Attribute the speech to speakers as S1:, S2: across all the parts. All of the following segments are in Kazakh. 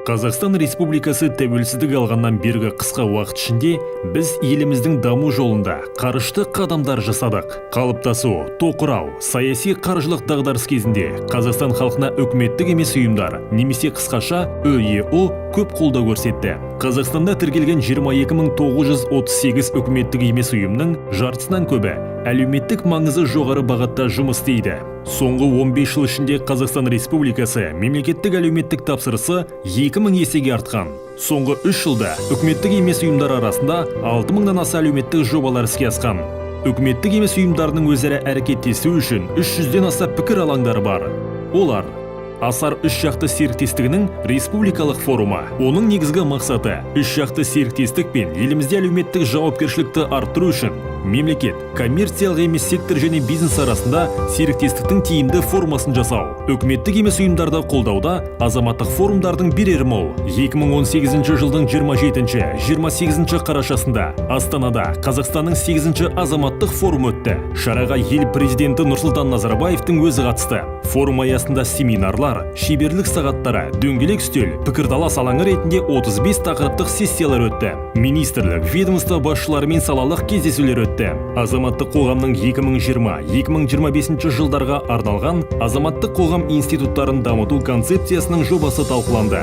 S1: Қазақстан Республикасы тәуелсіздік алғаннан бергі қысқа уақыт ішінде біз еліміздің даму жолында қарышты қадамдар жасадық. Қалыптасу, тоқырау, саяси қаржылық дағдарыс кезінде Қазақстан халқына үкіметтік емес ұйымдар, немесе қысқаша ÜЕО көп қолдау көрсетті. Қазақстанда тіркелген 22.938 үкіметтік емес ұйымның жартысынан көбі әлеуметтік маңызы жоғары бағытта жұмыс істейді. Соңғы 15 жыл ішінде Қазақстан Республикасы мемлекеттік әлеуметтік тапсырысы 2000 есеге артқан. Соңғы 3 жылда үкіметтік емес ұйымдар арасында 6000-нан аса әлеуметтік жобалар іске асқан. Үкіметтік емес ұйымдардың өзара әрекеттесу үшін 300-ден аса пікір алаңдары бар. Олар: Асар үш жақты серіктестігінің республикалық форумы. Оның негізгі мақсаты үш жақты серіктестік пен елімізде әлеуметтік жауапкершілікті арттыру үшін мемлекет, коммерциялық емес сектор және бизнес арасында серіктестіктің тиімді формасын жасау. Үкіметтік емес ұйымдарда қолдауда азаматтық форумдардың берері мол. 2018 жылдың 27-28 қарашасында Астанада Қазақстанның 8-ші азаматтық форум өтті. Шараға ел президенті Нұрсұлтан Назарбаевтың өзі қатысты. Форум аясында семинарлар, шеберлік сағаттары, дөңгелек үстел, пікірталас алаңы ретінде 35 тақырыптық сессиялар өтті. Министрлік, ведомство басшыларымен салалық кездесулер өтті. Азаматтық қоғамның 2020-2025 жылдарға арналған азаматтық қоғам институттарын дамыту концепциясының жобасы талқыланды.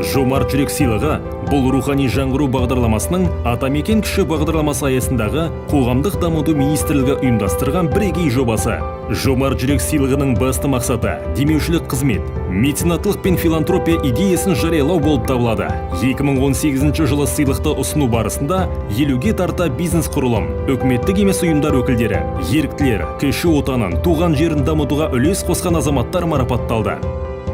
S1: Жомарт жүрек сыйлығы бұл рухани жаңғыру бағдарламасының Атамекен кіші бағдарламасы аясындағы қоғамдық дамыту министрлігі ұйымдастырған бірегей жобасы. Жомарт жүрек сыйлығының басты мақсаты демеушілік қызмет, меценатлық пен филантропия идеясын жариялау болып табылады. 2018 жылы сыйлықты ұсыну барысында 50-ге тарта бизнес құрылым, үкіметтік емес ұйымдар өкілдері, еріктілер, кіші отанын, туған жерін дамытуға үлес қосқан азаматтар марапатталды.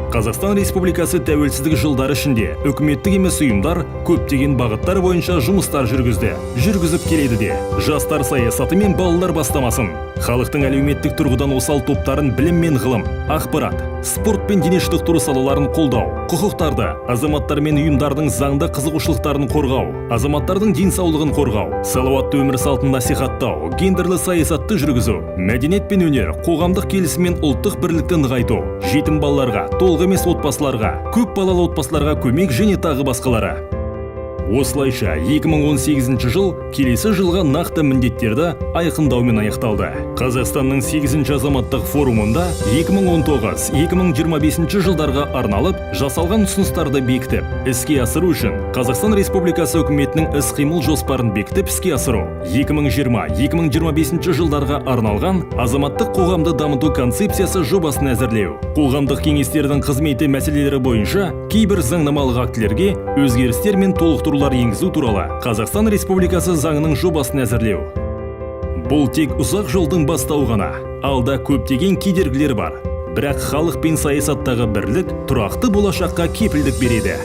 S1: Қазақстан Республикасы тәуелсіздік жылдары ішінде үкіметтік емес ұйымдар көптеген бағыттар бойынша жұмыстар жүргізіп келеді де. Жастар саясаты мен балалар бастамасын, халықтың әлеуметтік тұрғыдан осал топтарын білім мен ғылым, ақпарат, спорт пен дене шынықтыру салаларын қолдау, құқықтарды, азаматтар мен ұйымдардың заңды қызығушылықтарын қорғау, азаматтардың денсаулығын қорғау, салауатты өмір салтын насихаттау, гендерлі саясатты жүргізу, мәдениет пен өнер, қоғамдық келісім мен ұлттық бірлікті нығайту, жетім балаларға, емес отбасыларға, көп балалы отбасыларға көмек және тағы басқалары. Осылайша 2018 жыл келесі жылға нақты міндеттерді айқындаумен аяқталды. Қазақстанның 8-ші азаматтық форумында 2019-2025 жылдарға арналып жасалған ұсыныстарды бекітіп, іске асыру үшін Қазақстан Республикасы үкіметінің іс-қимыл жоспарын бекітіп іске асыру, 2020-2025 жылдарға арналған азаматтық қоғамды дамыту концепциясы жобасын әзірлеу, қоғамдық кеңестердің қызметі мәселелері бойынша кейбір заңнамалық актілерге өзгерістер мен толықтырулар енгізу туралы Қазақстан Республикасы заңының жобасын әзірлеу. Бұл тек ұзақ жолдың бастауы ғана. Алда көптеген кедергілер бар. Бірақ халық пен саясаттағы бірлік тұрақты болашаққа кепілдік береді.